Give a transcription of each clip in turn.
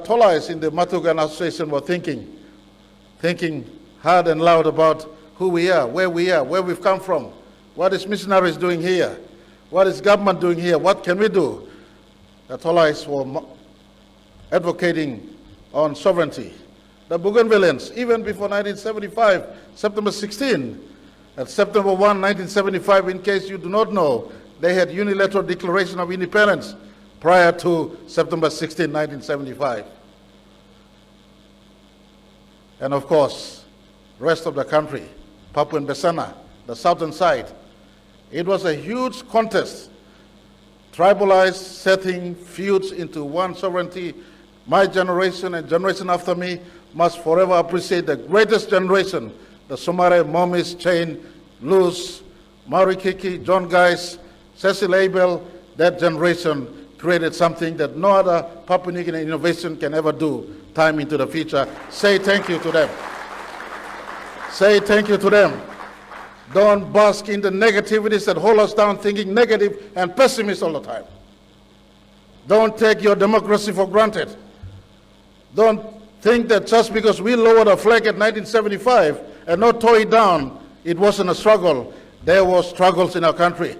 Tolais in the Matugan Association were thinking hard and loud about who we are, where we've come from, what is missionaries doing here, what is government doing here, what can we do? The Tolais were advocating on sovereignty. The Bougainvilleans, even before 1975, September 16, at September 1, 1975, in case you do not know, they had unilateral declaration of independence prior to September 16, 1975. And of course, rest of the country, Papua and Besana, the southern side. It was a huge contest, tribalized, setting feuds into one sovereignty. My generation and generation after me must forever appreciate the greatest generation, the Somare, Momis, Chain, Luz, Mauri Kiki, John Geis, Cecil Abel. That generation created something that no other Papua New Guinea innovation can ever do time into the future. Say thank you to them. Say thank you to them. Don't bask in the negativities that hold us down, thinking negative and pessimist all the time. Don't take your democracy for granted. Don't think that just because we lowered a flag at 1975 and not tore it down, it wasn't a struggle. There were struggles in our country.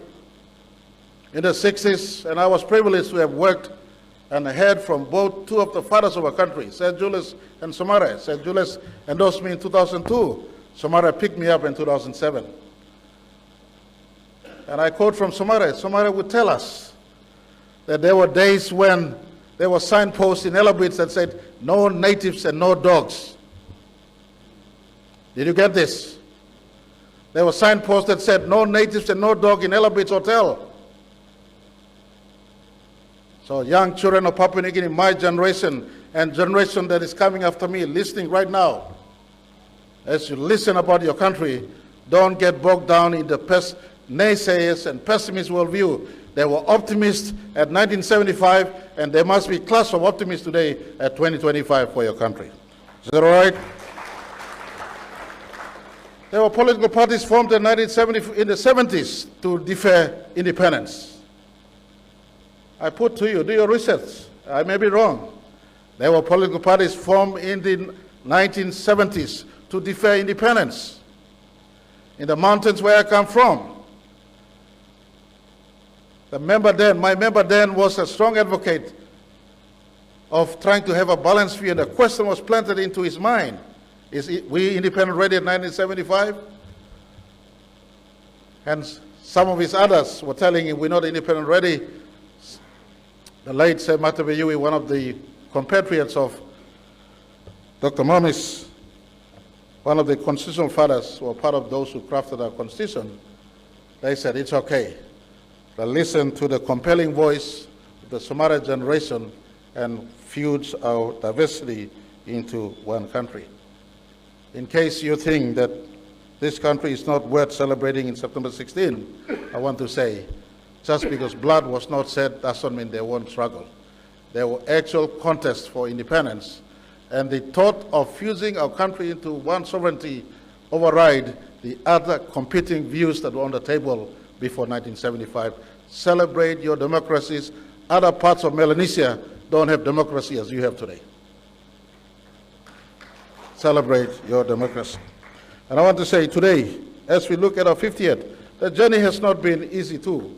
In the 60s, and I was privileged to have worked and heard from both two of the fathers of our country, Sir Julius and Somare. Sir Julius endorsed me in 2002. Somare picked me up in 2007. And I quote from Somare. Somare would tell us that there were days when there were signposts in Elabits that said, no natives and no dogs. Did you get this? There were signposts that said, no natives and no dog in Elabits Hotel. So young children of Papua New Guinea, my generation and generation that is coming after me, listening right now, as you listen about your country, don't get bogged down in the naysayers and pessimist worldview. There were optimists at 1975, and there must be a class of optimists today at 2025 for your country. Is that all right? There were political parties formed in the 70s to defer independence. I put to you, do your research. I may be wrong. There were political parties formed in the 1970s to defer independence. In the mountains where I come from, my member then was a strong advocate of trying to have a balanced view, and the question was planted into his mind. Is we independent ready in 1975? And some of his others were telling him we're not independent ready. The late Sir Marape, one of the compatriots of Dr. Momis, one of the constitutional fathers who were part of those who crafted our constitution, they said it's okay. But listen to the compelling voice of the Somare generation and fuse our diversity into one country. In case you think that this country is not worth celebrating in September 16, I want to say, just because blood was not shed doesn't mean there won't struggle. There were actual contests for independence, and the thought of fusing our country into one sovereignty override the other competing views that were on the table before 1975. Celebrate your democracies. Other parts of Melanesia don't have democracy as you have today. Celebrate your democracy. And I want to say today, as we look at our 50th, the journey has not been easy too.